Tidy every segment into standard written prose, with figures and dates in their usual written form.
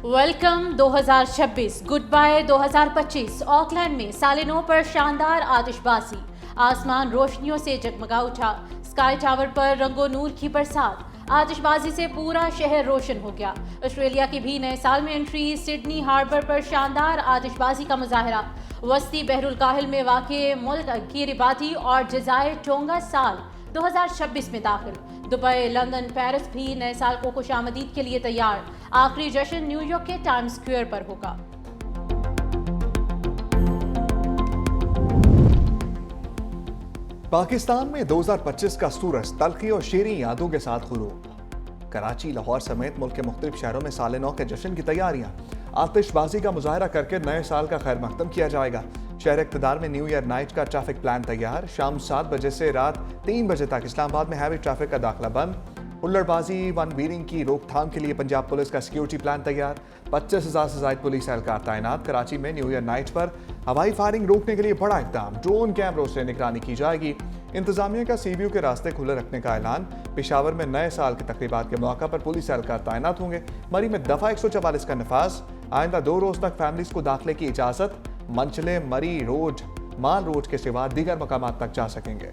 Welcome 2026, good bye 2025। Auckland में साले 9 पर शानदार आतिशबाजी, आसमान रोशनियों से जगमगा उठा। स्काई टावर पर रंगो नूर की बरसात, आतिशबाजी से पूरा शहर रोशन हो गया। ऑस्ट्रेलिया की भी नए साल में एंट्री, सिडनी हार्बर पर शानदार आतिशबाजी का मुजाहरा। वस्ती बहरुल काहिल में वाक़ मुल्क किरिबाती और जज़ायर टोंगा साल 2026 में दाखिल। दुबई, लंदन, पेरिस भी नए साल को खुशामदीद के लिए तैयार। आखिरी जश्न न्यूयॉर्क के टाइम्स स्क्वायर पर होगा। पाकिस्तान में 2025 का सूरज तलखी और शेरी यादों के साथ गुरूब। कराची, लाहौर समेत मुल्क के मुख्तलिफ शहरों में साले 9 के जश्न की तैयारियां। आतिशबाजी का मुजाहरा करके नए साल का खैर मकदम किया जाएगा। शहर इक़्तिदार में न्यू ईयर नाइट का ट्रैफिक प्लान तैयार। शाम 7 बजे से रात 3 बजे तक इस्लामाबाद में हैवी ट्रैफिक का दाखिला बंद। हुल्लड़बाजी वन व्हीलिंग की रोकथाम के लिए पंजाब पुलिस का सिक्योरिटी प्लान तैयार। 25,000 से ज्यादा पुलिस एहलकार तैनात। कराची में न्यू ईयर नाइट पर हवाई फायरिंग रोकने के लिए बड़ा इक़दाम, ड्रोन कैमरों से निगरानी की जाएगी। इंतजामिया का सीबीयू के रास्ते खुले रखने का ऐलान। पेशावर में नए साल की तकरीबात के मौका पर पुलिस एहलकार तैनात होंगे। मरी में दफा 144 का नफाज। आइंदा 2 रोज तक फैमिलीज को दाखिले की इजाजत। मंचले, मरी रोड, माल रोड के सिवा दीगर मकामात तक जा सकेंगे।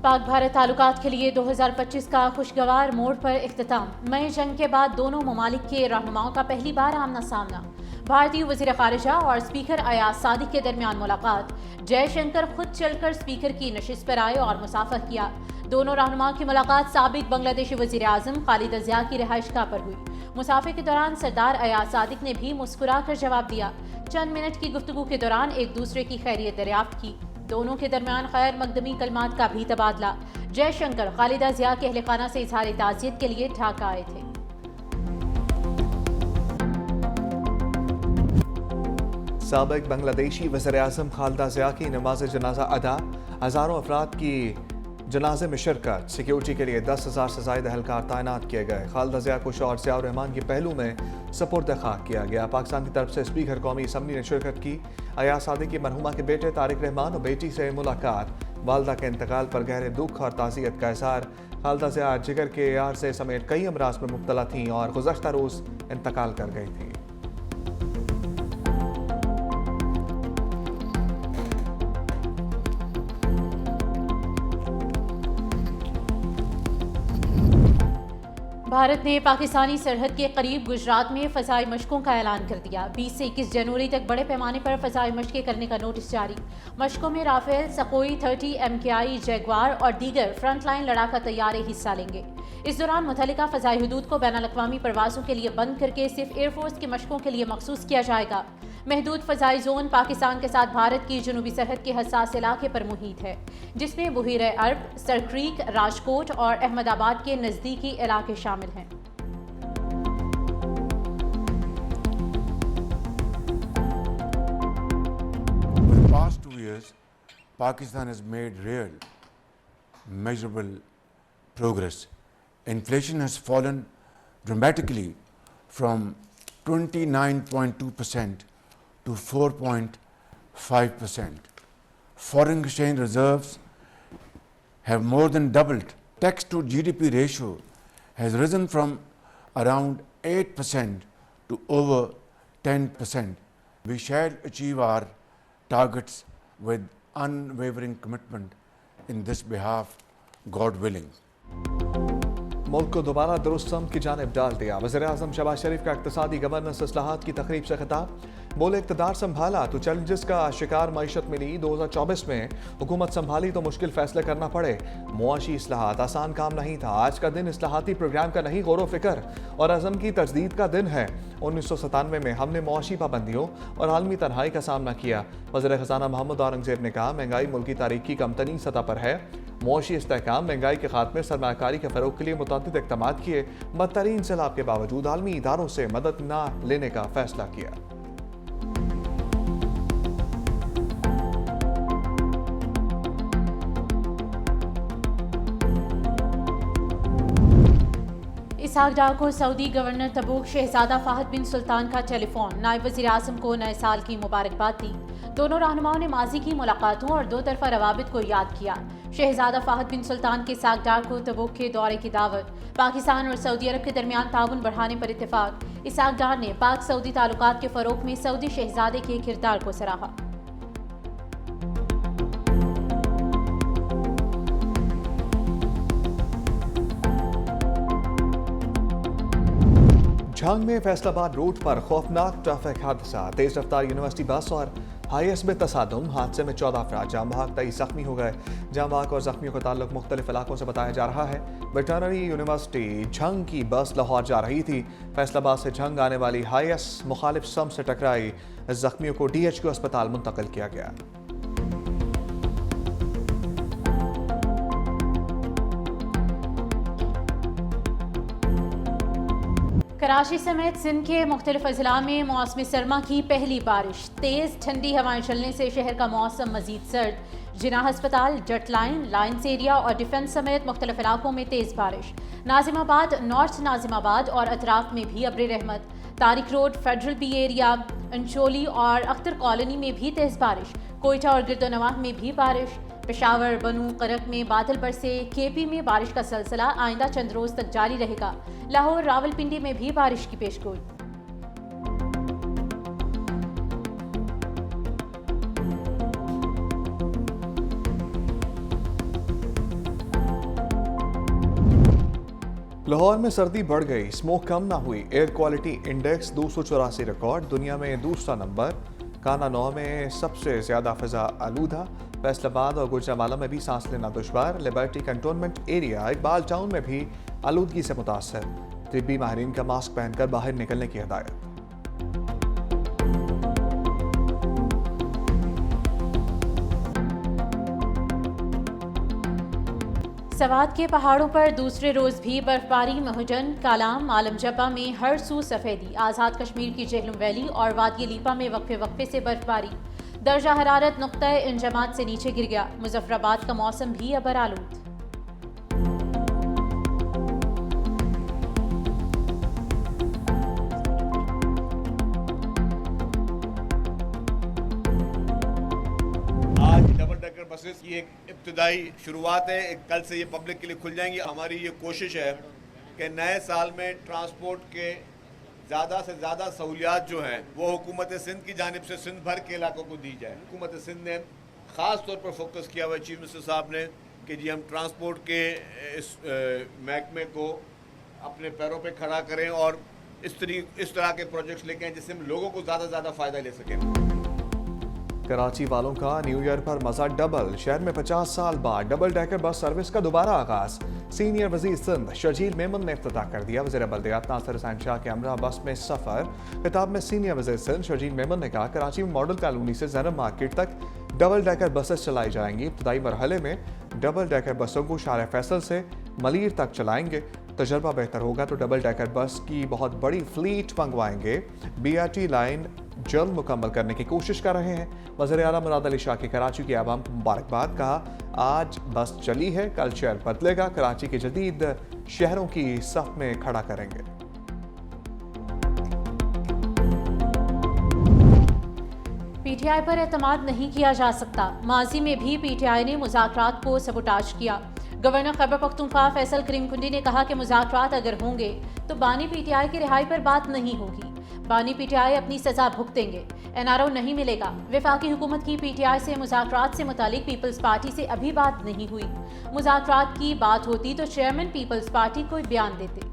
पाक भारत ताल्लुकात के लिए 2025 का खुशगवार मोड़ पर इख्तिताम। मई जंग के बाद दोनों ममालिक के रहनुमाओं का पहली बार आमना सामना। भारतीय वज़ीर ख़ारिजा और स्पीकर अयाज सादिक के दरमियान मुलाकात। जयशंकर खुद चलकर स्पीकर की नशिस्त पर आए और मुसाफर किया। दोनों रहनुमाओं की मुलाकात साबिक बांग्लादेशी वज़ीर आज़म खालिदा ज़िया की रिहाइशगाह पर हुई। मुसाफिर के दौरान सरदार अयाज सादिक ने भी मुस्कुरा कर जवाब दिया। चंद मिनट की गुफ्तगू के दौरान एक दूसरे की खैरियत दरियाफ्त की। दोनों के दरमियान खैर मकदमी कलमात का भी तबादला। जयशंकर खालिदा ज़िया के अहले खाना से इजहार ताज़ियत के लिए ढाका आए थे। साबिक बांग्लादेशी वज़ीर आज़म खालिदा ज़िया की नमाज जनाजा अदा। हज़ारों अफराद की जनाजे में शिरकत। सिक्योरिटी के लिए 10,000 से ज़ायद एहलकार तैनात किए गए। खालिदा ज़िया को शौहर ज़ियाउर रहमान के पहलू में सपुर्द खाक किया गया। पाकिस्तान की तरफ से स्पीकर कौमी असम्बली ने शिरकत की। अयाज सादिक की मरहुमा के बेटे तारिक रहमान और बेटी से मुलाकात। वालदा के इंतकाल पर गहरे दुख और ताज़ियत का इज़हार। खालिदा ज़िया जिगर के आर्ज़े समेत कई अमराज में मुब्तला थीं और गुज़श्ता रोज़ इंतकाल कर गई थीं। भारत ने पाकिस्तानी सरहद के करीब गुजरात में फ़ज़ाई मशकों का ऐलान कर दिया। 20 से 21 जनवरी तक बड़े पैमाने पर फ़ज़ाई मशकें करने का नोटिस जारी। मशकों में राफेल, सकोई 30, MKI, जैगवार और दीगर फ्रंटलाइन लड़ाका तैयारे हिस्सा लेंगे। इस दौरान मुतल्लिका फ़ज़ाई हुदूद को बैनुल-अक़वामी परवाज़ों के लिए बंद करके सिर्फ एयरफोर्स की मशकों के लिए मखसूस किया जाएगा। महदूद फ़ज़ाई जोन पाकिस्तान के साथ भारत की जनूबी सरहद के हसास इलाके पर मुहित है, जिसमें बुहीर अरब, सरक्रीक, राजकोट और अहमदाबाद के नज़दीकी इलाके शामिल हैं। For the past 2 years, Pakistan has made real, measurable progress. Inflation has fallen dramatically from 29.2% to 4.5%. Foreign exchange reserves have more than doubled. Tax to GDP ratio has risen from around 8% to over 10%. We shall achieve our targets with unwavering commitment in this behalf, God willing. मुल्क को दोबारा दुरुस्त सम्त की जानिब डाल दिया। वज़ीर आज़म शहबाज शरीफ का इक़्तिसादी गवर्नेंस इस्लाहात की तकरीब से खिताब। बोले, इक़्तिदार संभाला तो चैलेंजेस का शिकार मईशत मिली। 2024 में हुकूमत संभाली तो मुश्किल फैसले करना पड़े। मुआशी इस्लाहात आसान काम नहीं था। आज का दिन इस्लाहाती प्रोग्राम का नहीं, गौर फिक्र और अज़म की तजदीद का दिन है। 1997 में हमने मुआशी पाबंदियों और आलमी तन्हाई का सामना किया। वज़ीर ख़ज़ाना मोहम्मद औरंगज़ेब ने कहा, महंगाई मुल्की तारीख की कमतरीन सतह पर है। मुआशी इस्तेहकाम, महंगाई के खात्मे, सरमायाकारी के फ़रोग के लिए मुतअद्दिद इक़दामात किए। बदतरीन सैलाब के बावजूद आलमी इदारों से मदद न लेने का फैसला किया। इसहाक डार को सऊदी गवर्नर तबूक शहजादा फाहद बिन सुल्तान का टेलीफोन, नायब वज़ीर आज़म को नए साल की मुबारकबाद दी। दोनों रहनुमाओं ने माजी की मुलाकातों और दो तरफा रवाबित को याद किया। शहजादा फाहद बिन सुल्तान के इसहाक डार को तबूक के दौरे की दावत, पाकिस्तान और सऊदी अरब के दरमियान ताउन बढ़ाने पर इत्तेफाक। इसहाक डार ने पाक सऊदी ताल्लुकात के फ़रोग़ में सऊदी शहजादे के किरदार को सराहा। झंग में फैसलाबाद रोड पर खौफनाक ट्रैफिक हादसा, तेज रफ्तार यूनिवर्सिटी बस और हाईएस में तसादुम। हादसे में 14 अफराद जाम बहक 23 जख्मी हो गए। जाम बहक और जख्मियों का ताल्लुक मुख्तलिफ इलाकों से बताया जा रहा है। वेटरनरी यूनिवर्सिटी झंग की बस लाहौर जा रही थी। फैसलाबाद से झंग आने वाली हाईएस मुखालिफ सम से टकराई। जख्मियों को DHQ अस्पताल मुंतकिल किया गया। कराची समेत सिंध के मुख्तलिफ अजला में मौसमी सरमा की पहली बारिश, तेज़ ठंडी हवाएं चलने से शहर का मौसम मजीद सर्द। जिना अस्पताल, जट लाइन, लाइन्स एरिया और डिफेंस समेत मुख्तलिफ इलाकों में तेज़ बारिश। नाजिमाबाद, नॉर्थ नाजिमाबाद और अतराफ में भी अब्र रहमत। Tariq road, federal B area, Ancholi और अख्तर कॉलोनी में भी तेज़ बारिश। कोयटा और गिरदोनवाह में भी बारिश। पेशावर, बनू, करक में बादल बरसे। KP में बारिश का सिलसिला आइंदा चंद रोज तक जारी रहेगा। लाहौर, रावलपिंडी में भी बारिश की पेशगोई। लाहौर में सर्दी बढ़ गई, स्मोक कम ना हुई। एयर क्वालिटी इंडेक्स 284 रिकॉर्ड, दुनिया में दूसरा नंबर। काना 9 में सबसे ज्यादा फिजा आलूदा। फैसलाबाद और गुजरांवाला में भी सांस लेना दुश्वार। Liberty cantonment area, Iqbal town में भी आलूदगी से मुतासर। तिब्बी माहिरीन का मास्क पहनकर बाहर निकलने की हिदायत। सवात के पहाड़ों पर दूसरे रोज भी बर्फबारी। महजन, कालाम, आलमजब्बा में हर सू सफेदी। आज़ाद कश्मीर की जेहलुम वैली और वादी लीपा में वक्फे वक्फे से बर्फबारी। दर्जा हरारत नुक्ता इंजमात से नीचे गिर गया। मुजफ्फराबाद का मौसम भी अबर आलूद। आज डबल डेकर बसेस की एक इब्तदाई शुरुआत है। कल से ये पब्लिक के लिए खुल जाएंगी। हमारी ये कोशिश है कि नए साल में ट्रांसपोर्ट के ज़्यादा से ज़्यादा सहूलियात जो हैं वो हुकूमत सिंध की जानिब से सिंध भर के इलाकों को दी जाए। हुकूमत सिंध ने ख़ास तौर पर फोकस किया हुआ है चीफ मिनिस्टर साहब ने कि जी हम ट्रांसपोर्ट के इस महकमे को अपने पैरों पे खड़ा करें और इस तरह के प्रोजेक्ट्स लेके आएँ जिससे हम लोगों को ज़्यादा से ज़्यादा फ़ायदा ले सकें। कराची वालों का न्यू ईयर पर मजा डबल। शहर में 50 साल बाद डबल डेकर बस सर्विस का दोबारा आगाज। सीनियर वजीर सिंध शर्जील मेमन ने इफ्तिताह कर दिया। वज़ीर बल्दियात नासिर हुसैन शाह के हमरा बस में सफर। खिताब में सीनियर वजीर सिंध शर्जील मेमन ने कहा, कराची में मॉडल कॉलोनी से ज़ैनब मार्केट तक डबल डेकर बसेस चलाई जाएंगी। इब्तदाई मरहले में डबल डेकर बसों को शार फैसल से मलीर तक चलाएंगे। तजर्बा बेहतर होगा तो डबल डेकर बस की बहुत बड़ी फ्लीट मंगवाएंगे। BRT लाइन जल्द मुकम्मल करने की कोशिश कर रहे हैं। वज़ीर आला मुराद अली शाह की कराची के आवाम को मुबारकबाद। कहा, आज बस चली है, कल शहर बदलेगा। कराची के जदीद शहरों की सफ में खड़ा करेंगे। PTI पर एतमाद नहीं किया जा सकता। माजी में भी PTI ने मुज़ाकरात को सबोटाज किया। गवर्नर खैबर पख्तूनख्वा फैसल करीम कुंडी ने कहा कि मुज़ाकरात अगर होंगे तो बानी PTI की रिहाई पर बात नहीं होगी। बानी PTI अपनी सजा भुगतेंगे। NRO नहीं मिलेगा। वफाकी हुकूमत की PTI से मुज़ाकरात से मुतालिक पीपल्स पार्टी से अभी बात नहीं हुई। मुज़ाकरात की बात होती तो चेयरमैन पीपल्स पार्टी कोई बयान देते।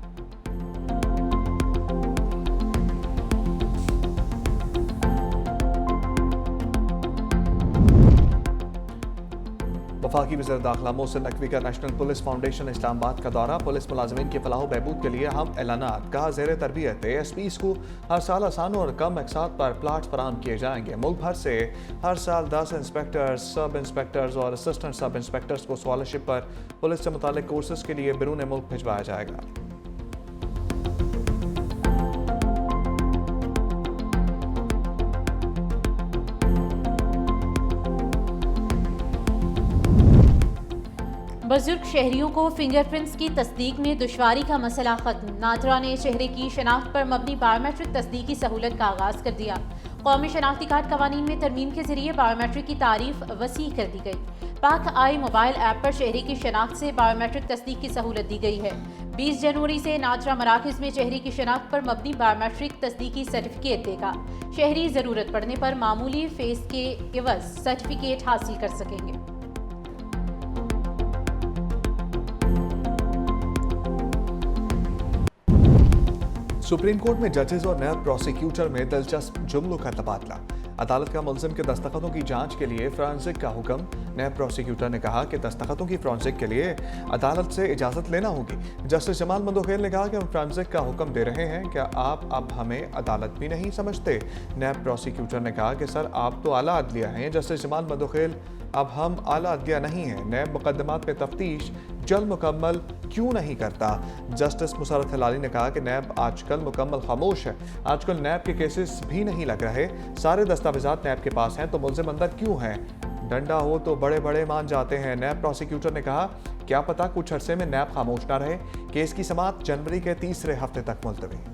वफाकी वज़ीर दाखिला मोहसिन नकवी का नेशनल पुलिस फाउंडेशन इस्लामाबाद का दौरा। पुलिस मुलाजमीन के फलाह बहबूद के लिए हम ऐलानात। कहा, ज़ेर तरबियत ASPs को हर साल आसान और कम अकसात पर प्लाट फराहम किए जाएंगे। मुल्क भर से हर साल 10 इंस्पेक्टर्स, सब इंस्पेक्टर्स और असिस्टेंट सब इंस्पेक्टर्स को स्कॉलरशिप पर पुलिस से मुतालिक कोर्सेज के लिए बैरून मुल्क भिजवाया जाएगा। बुजुर्ग शहरियों को फिंगरप्रिंट्स की तस्दीक में दुश्वारी का मसला खत्म। नादरा ने चेहरे की शनाख्त पर मबनी बायोमेट्रिक तस्दीक की सहूलत का आगाज कर दिया। कौमी शनाख्ती कार्ड कवानीन में तरमीम के जरिए बायोमेट्रिक की तारीफ वसी कर दी गई। पाक आई मोबाइल ऐप पर चेहरे की शनाख्त से बायोमेट्रिक तस्दीक की सहूलत दी गई है। 20 जनवरी से नादरा मराकज़ में चेहरे की शनाख्त पर मबनी बायोमेट्रिक तस्दीकी सर्टिफिकेट देगा। शहरी ज़रूरत पड़ने पर मामूली फेस के एवज सर्टिफिकेट हासिल कर सकेंगे। सुप्रीम कोर्ट में जजेस और नैब प्रोसिक्यूटर में दिलचस्प जुमलों का तबादला। अदालत का मुल्जिम के दस्तखतों की जांच के लिए फोरेंसिक का हुक्म। नैब प्रोसिक्यूटर ने कहा कि दस्तखतों की फोरेंसिक के लिए अदालत से इजाज़त लेना होगी। जस्टिस जमाल मंदोखेल ने कहा कि हम फोरेंसिक का हुक्म दे रहे हैं, क्या आप अब हमें अदालत भी नहीं समझते? नैब प्रोसिक्यूटर ने कहा कि सर आप तो आला अदलिया हैं। जस्टिस जमाल मंदोखेल, अब हम आला अदलिया नहीं हैं। नैब मुकदमात में तफ्तीश जल्द मुकम्मल क्यों नहीं करता? जस्टिस मुसर्रत हिलाली ने कहा कि नैब आजकल मुकम्मल खामोश है। आजकल नैब के केसेस भी नहीं लग रहे। सारे दस्तावेजात नैब के पास हैं तो मुल्जिम अंदर क्यों हैं? डंडा हो तो बड़े बड़े मान जाते हैं। नैब प्रोसिक्यूटर ने कहा क्या पता कुछ अरसे में नैब खामोश ना रहे। केस की समाअत जनवरी के तीसरे हफ्ते तक मुलतवी।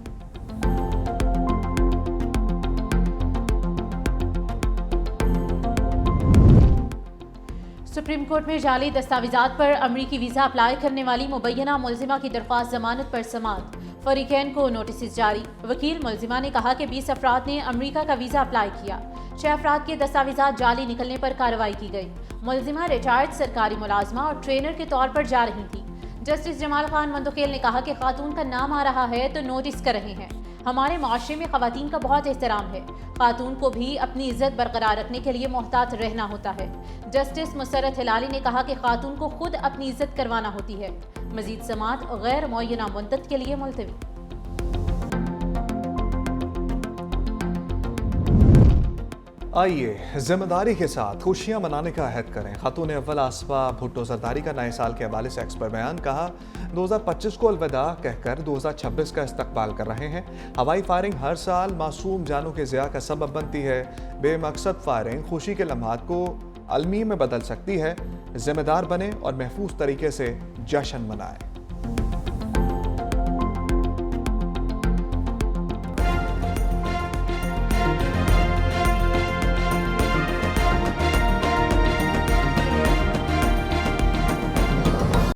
सुप्रीम कोर्ट में जाली दस्तावेजात पर अमरीकी वीज़ा अप्लाई करने वाली मुबैना मुलजिमा की दरख्वास्त जमानत पर समाअत। फरीकैन को नोटिस जारी। वकील मुलजिमा ने कहा कि 20 अफराद ने अमरीका का वीज़ा अप्लाई किया। 6 अफराद के दस्तावेजात जाली निकलने पर कार्रवाई की गई। मुलजिमा रिटायर्ड सरकारी मुलाजमा और ट्रेनर के तौर पर जा रही थी। जस्टिस जमाल खान मंदोखेल ने कहा कि खातून का नाम आ रहा है तो नोटिस कर रहे हैं। हमारे माशरे में खवातीन का बहुत एहतराम है। खातून को भी अपनी इज्जत बरकरार रखने के लिए मोहतात रहना होता है। जस्टिस मुसर्रत हिलाली ने कहा कि खातून को खुद अपनी इज्जत करवाना होती है। मजीद समाअत गैर मुअय्यना मुद्दत के लिए मुलतवी। आइए जिम्मेदारी के साथ खुशियां मनाने का अहद करें। खातून अव्वल आसफा भुट्टो जरदारी का नए साल के हवाले से एक्स पर बयान। कहा 2025 को अलविदा कहकर 2026 का इस्तकबाल कर रहे हैं। हवाई फायरिंग हर साल मासूम जानों के ज़िया का सबब बनती है। बेमकसद फायरिंग खुशी के लम्हात को अलमी में बदल सकती है। जिम्मेदार बने और महफूज तरीके से जश्न मनाएं।